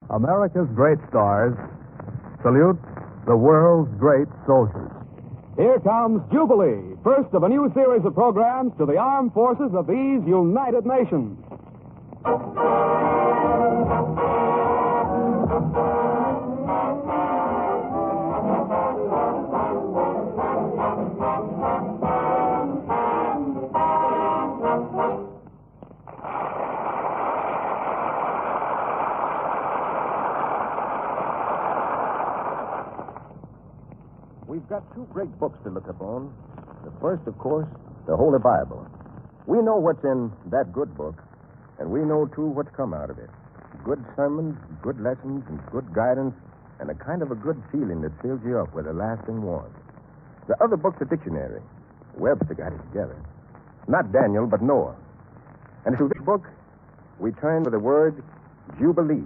America's great stars salute the world's great soldiers. Here comes Jubilee, first of a new series of programs to the armed forces of these United Nations. We've got two great books to look upon. The first, of course, the Holy Bible. We know what's in that good book, and we know, too, what's come out of it. Good sermons, good lessons, and good guidance, and a kind of a good feeling that fills you up with a lasting warmth. The other book's a dictionary. Webster got it together. Not Daniel, but Noah. And through this book, we turn to the word Jubilee.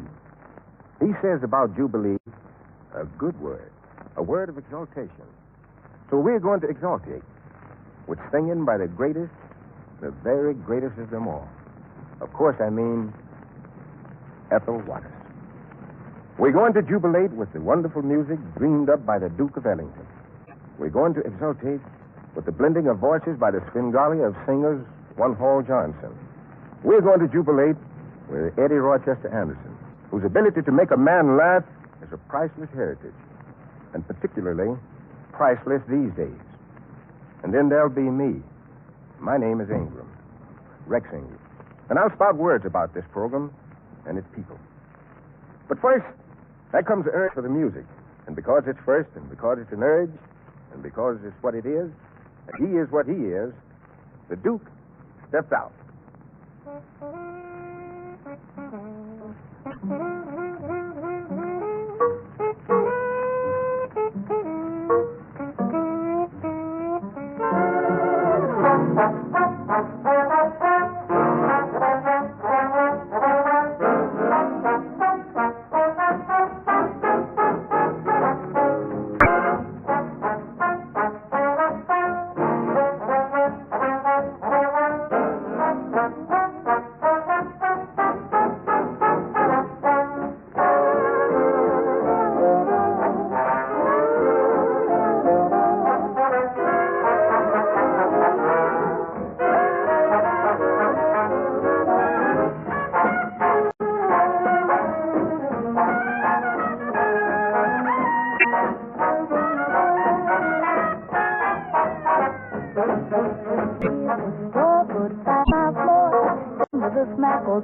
He says about Jubilee, a good word. A word of exaltation. So we're going to exaltate with singing by the greatest, the very greatest of them all. Of course, I mean Ethel. We're going to jubilate with the wonderful music dreamed up by the Duke of Ellington. We're going to exultate with the blending of voices by the Svengali of singers One Hall Johnson. We're going to jubilate with Eddie Rochester Anderson, whose ability to make a man laugh is a priceless heritage, and particularly priceless these days. And then there'll be me. My name is Ingram, Rex Ingram. And I'll spout words about this program and its people. But first, that comes the urge for the music. And because it's first, and because it's an urge, and because it's what it is, and he is what he is, the Duke steps out.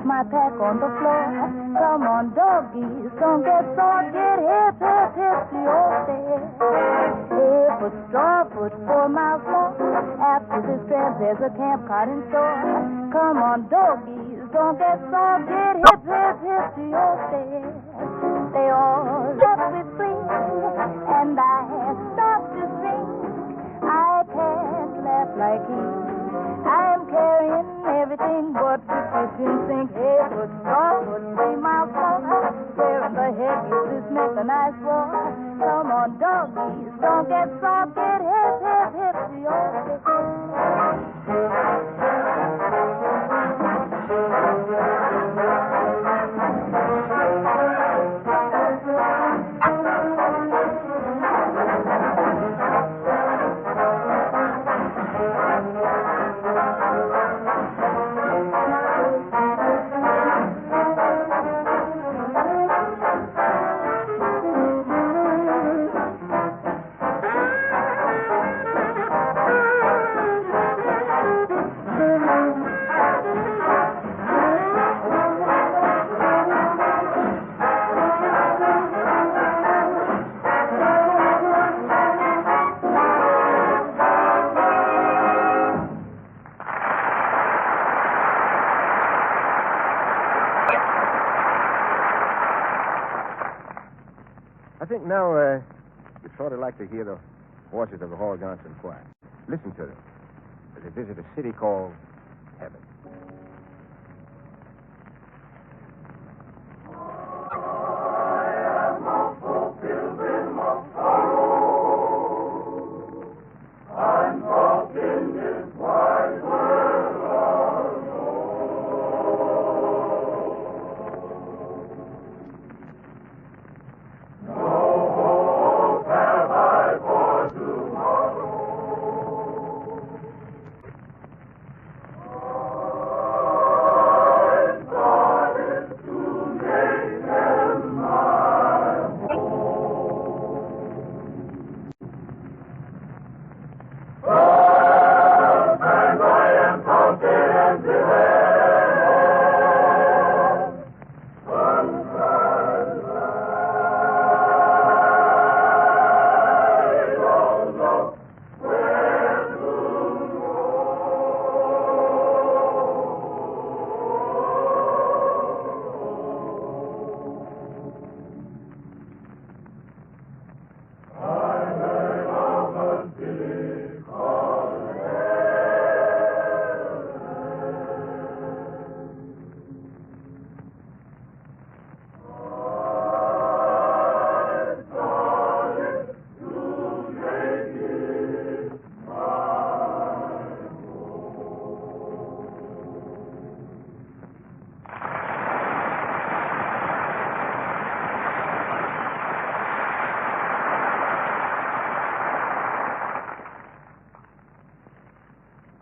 My pack on the floor. Come on, doggies, don't get sore. Get hip, hip, hip to your step. Hip a straw, put 4 miles more. After this tramp, there's a camp cot in store. Come on, doggies, don't get sore. Get hip, hip, hip to your step. They all left with spring, and I start to sing. I can't laugh like he. I'm carrying everything but the kitchen sink. Hey, put straw, put 3 miles more. Where in the heck is this mechanized war? Come on, doggies, don't get soft. Get hip, hip, hip to your stick. I think now, you'd sort of like to hear the voices of the Hall Johnson Choir. Listen to them as they visit a city called Heaven.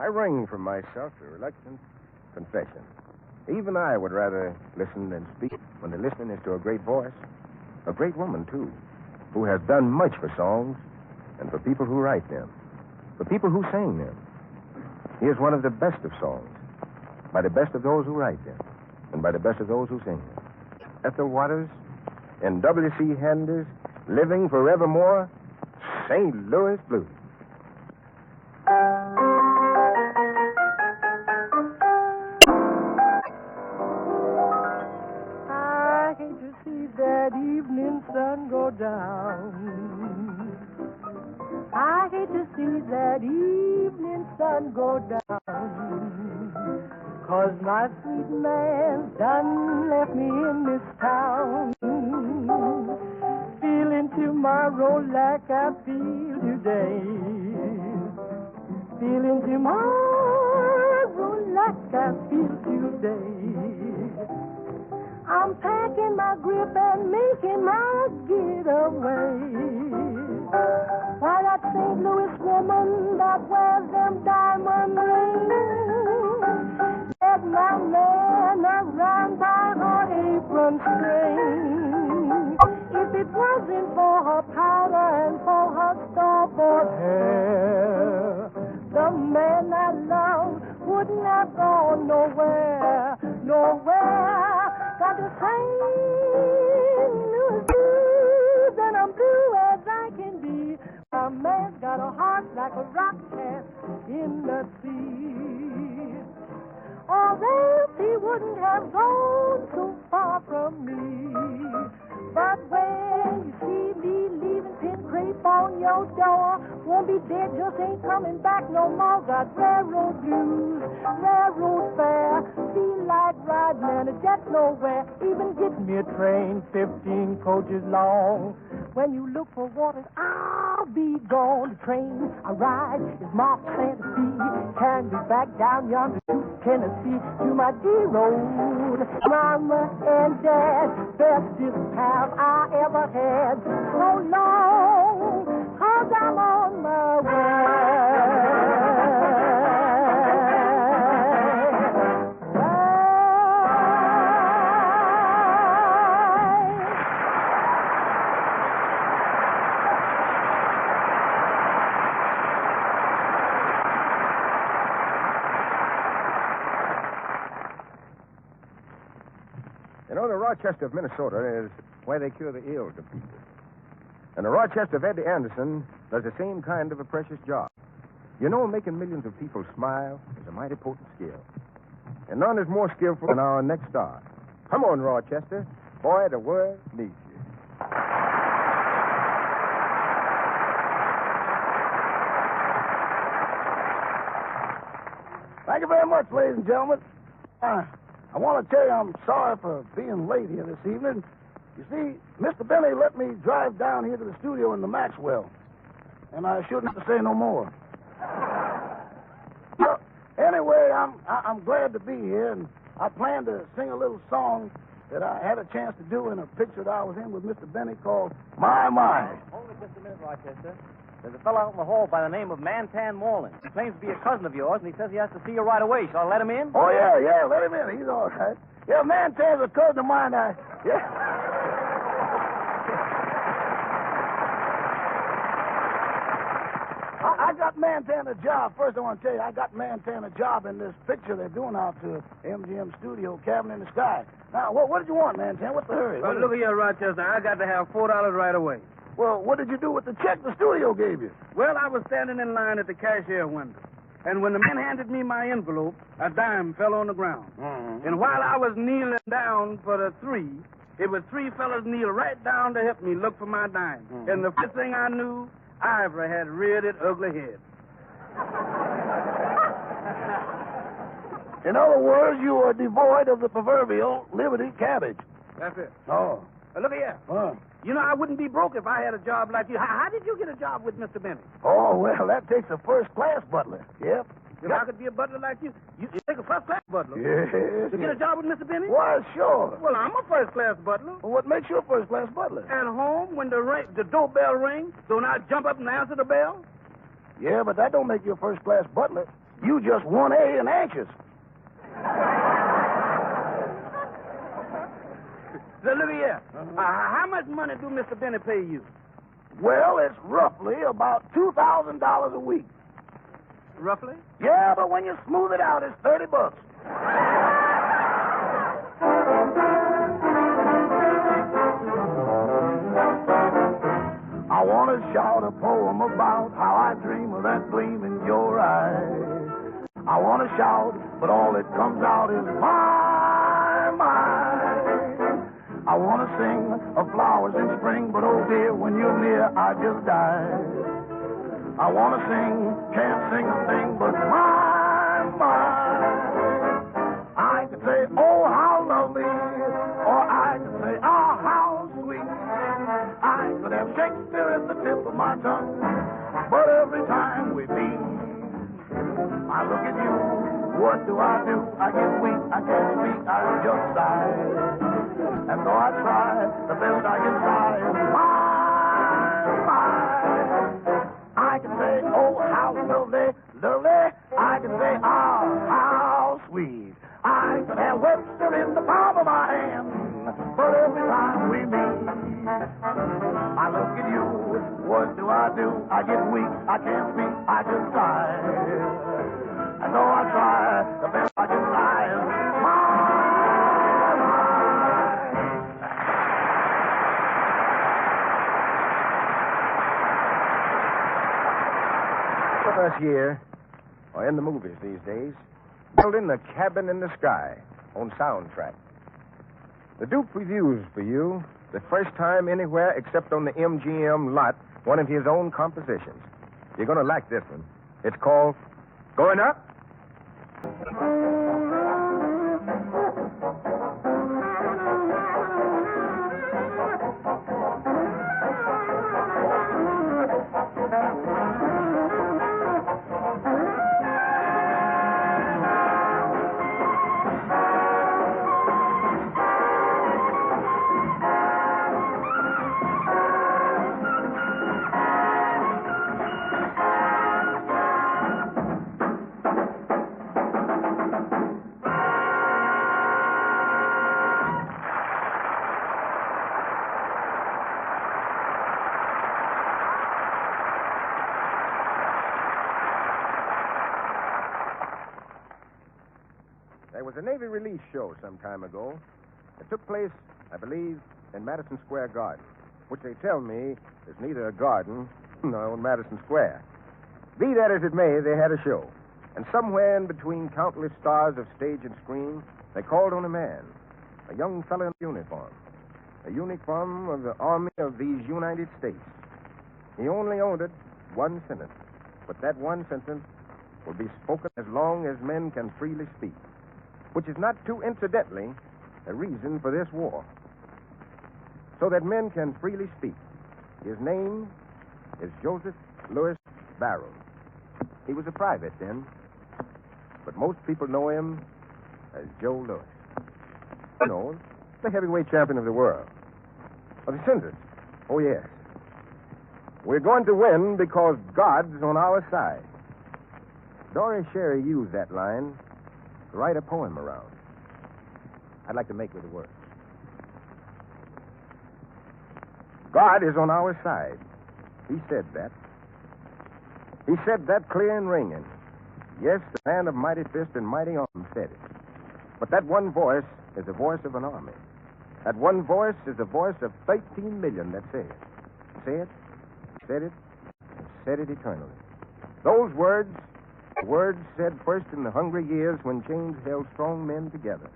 I wring from myself a reluctant confession. Even I would rather listen than speak when the listening is to a great voice. A great woman, too, who has done much for songs and for people who write them, for people who sing them. Here's one of the best of songs, by the best of those who write them, and by the best of those who sing them. Ethel Waters and W.C. Hander's Living Forevermore, St. Louis Blues. I hate to see that evening sun go down. I hate to see that evening sun go down. 'Cause my sweet man done left me in this town. Feeling tomorrow like I feel today. Feeling tomorrow like I feel today. I'm packing my grip and making my getaway. Why that St. Louis woman that wears them diamond rings led my man around by her apron string. If it wasn't for her powder and for her starboard hair, the man I love wouldn't have gone nowhere, nowhere. Got the St. Louis blues, and I'm blue as I can be. My man's got a heart like a rock cast in the sea. Or else he wouldn't have gone so far from me. But when you see me leaving pin crepe on your door, won't be dead, just ain't coming back no more. Got railroad blues, railroad fare, feel like riding and a jet nowhere. Even get me a train 15 coaches long. When you look for waters, I'll be gone. The train I ride is marked Santa Fe. Carry me back down yonder to Tennessee, to my dear old Mama and Dad, bestest pals I ever had. So long, 'cause I'm on my way. You know, the Rochester of Minnesota is where they cure the ill to people. And the Rochester of Eddie Anderson does the same kind of a precious job. You know, making millions of people smile is a mighty potent skill. And none is more skillful than our next star. Come on, Rochester. Boy, the world needs you. Thank you very much, ladies and gentlemen. I want to tell you I'm sorry for being late here this evening. You see, Mr. Benny let me drive down here to the studio in the Maxwell, and I shouldn't have to say no more. Well, anyway, I'm glad to be here, and I plan to sing a little song that I had a chance to do in a picture that I was in with Mr. Benny called My. Hold it just a minute, Rochester. There's a fellow out in the hall by the name of Mantan Morlin. He claims to be a cousin of yours, and he says he has to see you right away. Shall I let him in? Oh, yeah, let him in. He's all right. Yeah, Mantan's a cousin of mine. Yeah. I got Mantan a job. First, I want to tell you, I got Mantan a job in this picture they're doing out to MGM Studio, Cabin in the Sky. Now, what did you want, Mantan? What's the hurry? Well, look here, Rochester. I got to have $4 right away. Well, what did you do with the check the studio gave you? Well, I was standing in line at the cashier window. And when the man handed me my envelope, a dime fell on the ground. Mm-hmm. And while I was kneeling down for the three, it was three fellas kneel right down to help me look for my dime. Mm-hmm. And the first thing I knew, Ivory had reared its ugly head. In other words, you are devoid of the proverbial Liberty cabbage. That's it. Oh. Look here. You know, I wouldn't be broke if I had a job like you. How did you get a job with Mr. Benny? Oh, well, that takes a first-class butler. Yep. If I could be a butler like you, you take a first-class butler. Yes. To get a job with Mr. Benny? Why, sure. Well, I'm a first-class butler. Well, what makes you a first-class butler? At home, when the doorbell rings, don't I jump up and answer the bell? Yeah, but that don't make you a first-class butler. You just 1A and anxious. So look here. How much money do Mr. Benny pay you? Well, it's roughly about $2,000 a week. Roughly? Yeah, but when you smooth it out, it's $30. I want to shout a poem about how I dream of that gleam in your eye. I want to shout, but all that comes out is my. I want to sing of flowers in spring, but oh dear, when you're near, I just die. I want to sing, can't sing a thing, but my. I could say, oh, how lovely, or I could say, oh, how sweet. I could have Shakespeare at the tip of my tongue, but every time we meet, I look at you, what do? I get weak, I can't speak, I just sigh. And though I try, the best I can try is my. I can say, oh, how lovely, lovely. I can say, oh, how sweet. I could have Webster in the palm of my hand, but every time we meet, I look at you, what do? I get weak, I can't speak, I just sigh. And though I try, the best I can try is my. Us here, or in the movies these days, building the cabin in the sky on soundtrack. The Duke reviews for you, the first time anywhere except on the MGM lot, one of his own compositions. You're going to like this one. It's called Going Up. There was a Navy release show some time ago. It took place, I believe, in Madison Square Garden, which they tell me is neither a garden nor Madison Square. Be that as it may, they had a show. And somewhere in between countless stars of stage and screen, they called on a man, a young fellow in uniform, a uniform of the Army of these United States. He only owned it one sentence, but that one sentence will be spoken as long as men can freely speak, which is not too incidentally a reason for this war. So that men can freely speak. His name is Joseph Louis Barrow. He was a private then, but most people know him as Joe Louis. You know, the heavyweight champion of the world. Of the cinders. Oh, yes. We're going to win because God's on our side. Doris Sherry used that line to write a poem around. I'd like to make with the words. God is on our side. He said that. He said that clear and ringing. Yes, the man of mighty fist and mighty arm said it. But that one voice is the voice of an army. That one voice is the voice of 13 million that say it. Say it, said it, and said it eternally. Those words said first in the hungry years when chains held strong men together.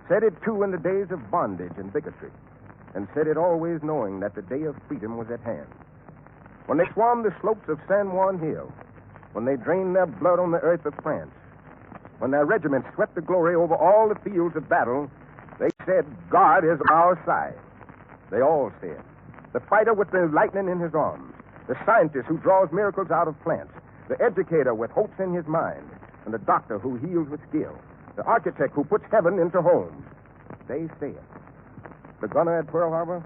Said it, too, in the days of bondage and bigotry. And said it always knowing that the day of freedom was at hand. When they swarmed the slopes of San Juan Hill, when they drained their blood on the earth of France, when their regiments swept the glory over all the fields of battle, they said, God is on our side. They all said. The fighter with the lightning in his arms, the scientist who draws miracles out of plants, the educator with hopes in his mind, and the doctor who heals with skill, the architect who puts heaven into homes. They said. The gunner at Pearl Harbor,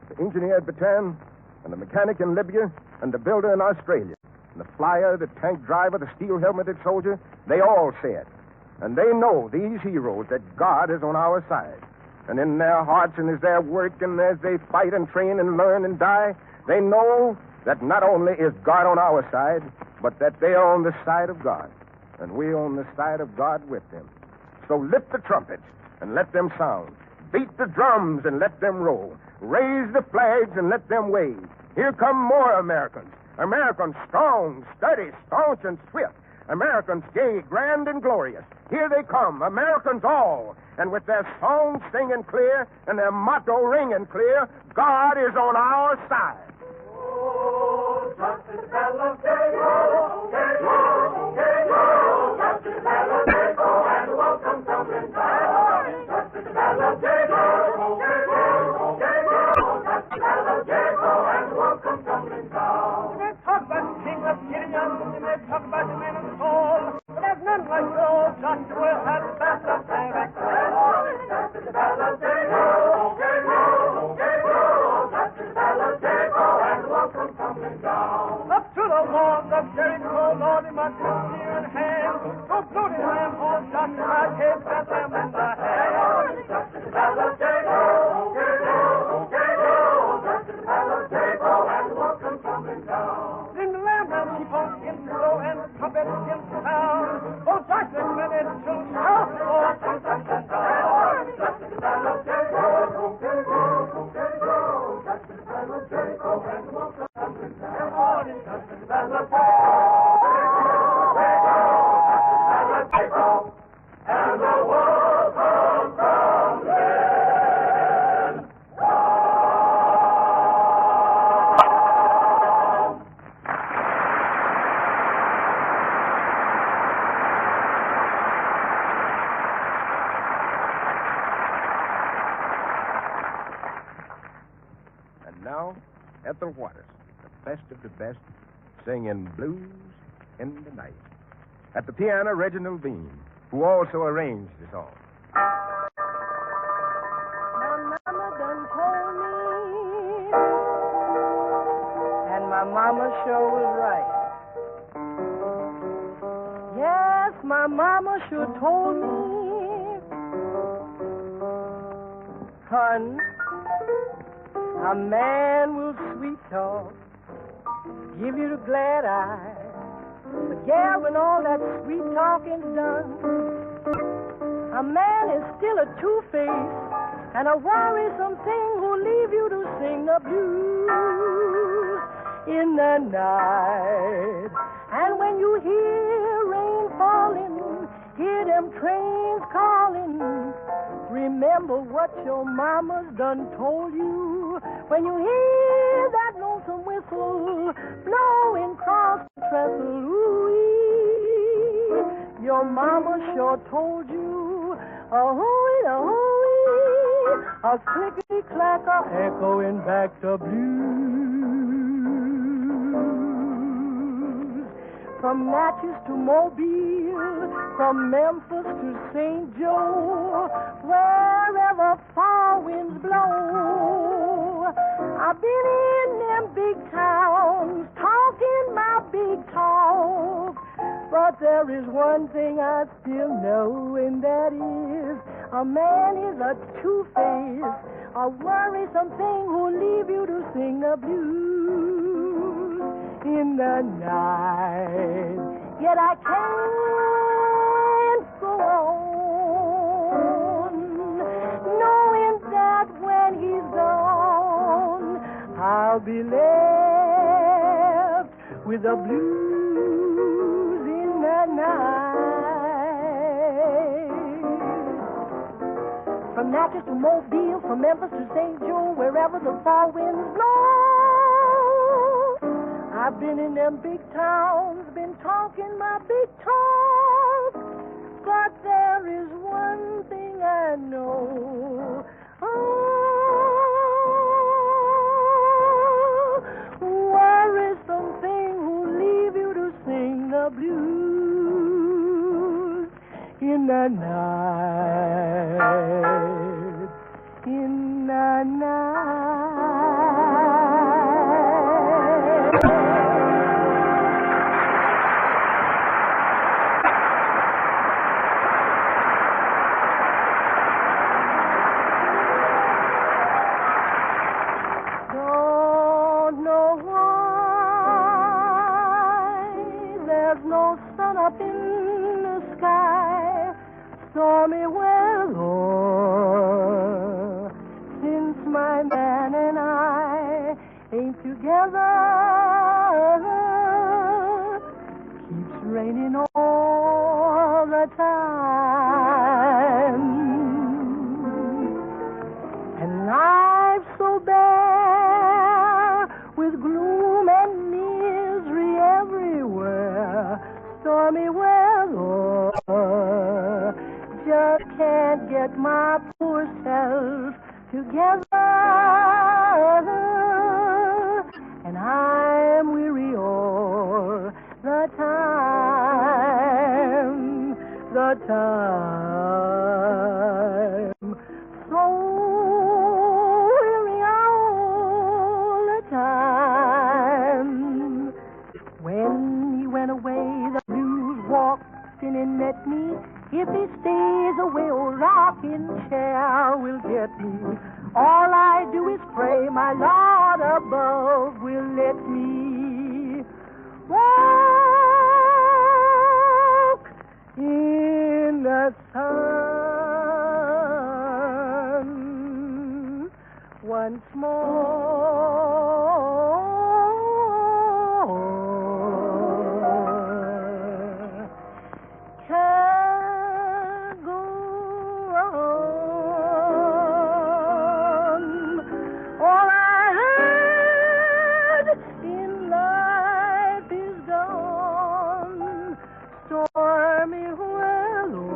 the engineer at Bataan, and the mechanic in Libya, and the builder in Australia. the flyer, the tank driver, the steel-helmeted soldier, they all say it. And they know, these heroes, that God is on our side. And in their hearts and as they work and as they fight and train and learn and die, they know that not only is God on our side, but that they are on the side of God. And we're on the side of God with them. So lift the trumpets and let them sound. Beat the drums and let them roll. Raise the flags and let them wave. Here come more Americans. Americans strong, steady, staunch, and swift. Americans gay, grand, and glorious. Here they come, Americans all. And with their songs singing clear and their motto ringing clear, God is on our side. Oh, just as bell of day-o, day-o, day-o, just as bell of day-o, and welcome tumbling down. Just as bell of day-o, day-o, day-o, just as bell of day-o, and welcome tumbling down. They talk about the king of Gideon, and they talk about the men of Saul, but there's none like old Joshua had the battle of Barak. Just as bell of day-o, day-o, day-o, just as bell of day-o, and welcome tumbling down. Up to the walls of Jericho, Lord, he must have spear in hand. So bloody lamb, hold Joshua, take that lamb in the hand. Just as bell of day-o, day-o, day-o, just as bell of day-o, and welcome tumbling down. Then the lamb and keep on begin to blow, and the trumpet begins to sound. Oh, Joshua, men and children, shout, oh, come tumbling down. Just as bell of day-o, day-o, day-o, just as bell of day-o, and welcome tumbling down. Just as bell of day-o, and the world comes tumbling down. And now, Ethel, the best of the best, singing Blues in the Night. At the piano, Reginald Bean, who also arranged the song. My mama done told me, and my mama sure was right. Yes, my mama sure told me, son, a man will sweet talk, give you the glad eye. But yeah, when all that sweet talking's done, a man is still a two-faced and a worrisome thing who'll leave you to sing the blues in the night. And when you hear rain falling, hear them trains calling, remember what your mama's done told you. When you hear that lonesome whistle blowing across the trestle, ooh-wee, your mama sure told you, a-hooey, a-hooey, a clickety-clack, a echoing back the blues. From Natchez to Mobile, from Memphis to St. Joe, wherever far winds blow, I've been in them big towns, talking my big talk. But there is one thing I still know, and that is a man is a two-faced, a worrisome thing who'll leave you to sing the blues in the night. Yet I can't go on, knowing that when he's gone, I'll be left with the blues in the night. From Natchez to Mobile, from Memphis to St. Joe, wherever the fall winds blow, I've been in them big towns, been talking my big talk. But there is one thing I know. Worrisome thing who'll leave you to sing the blues in the night, in the night. in the sky, stormy weather, since my man and I ain't together. Keeps raining all the time, and life's so bare with gloom and misery everywhere. Stormy weather, just can't get my poor self together, and I'm weary all the time, so weary all the time. When he went away, the blues walked in and met me. If he stays away, old rocking chair will get me. All I do is pray my Lord above will let me walk in the sun once more. Can't go on. All I had in life is gone. Stormy weather,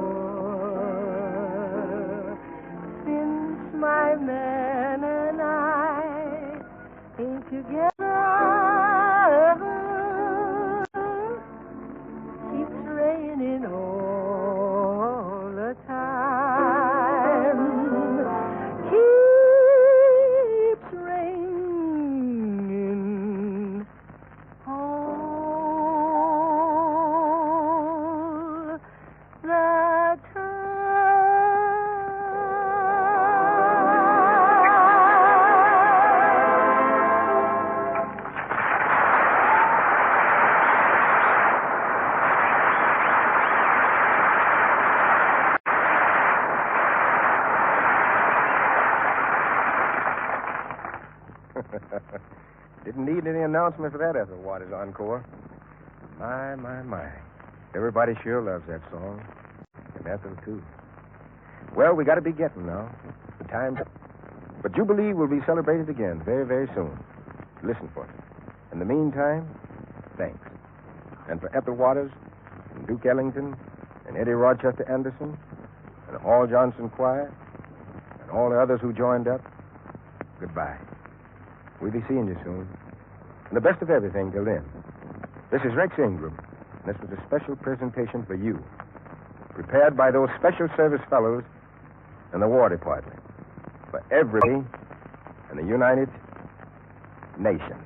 since my man and I ain't together. Keeps raining all the time. Keeps raining all the time. Didn't need any announcement for that Ethel Waters encore. My. Everybody sure loves that song. And Ethel, too. Well, we got to be getting now. The time's up. But Jubilee will be celebrated again very, very soon. Listen for it. In the meantime, thanks. And for Ethel Waters, and Duke Ellington, and Eddie Rochester Anderson, and all Johnson Choir, and all the others who joined up, goodbye. We'll be seeing you soon. And the best of everything till then. This is Rex Ingram. And this was a special presentation for you. Prepared by those special service fellows in the War Department. For everybody in the United Nations.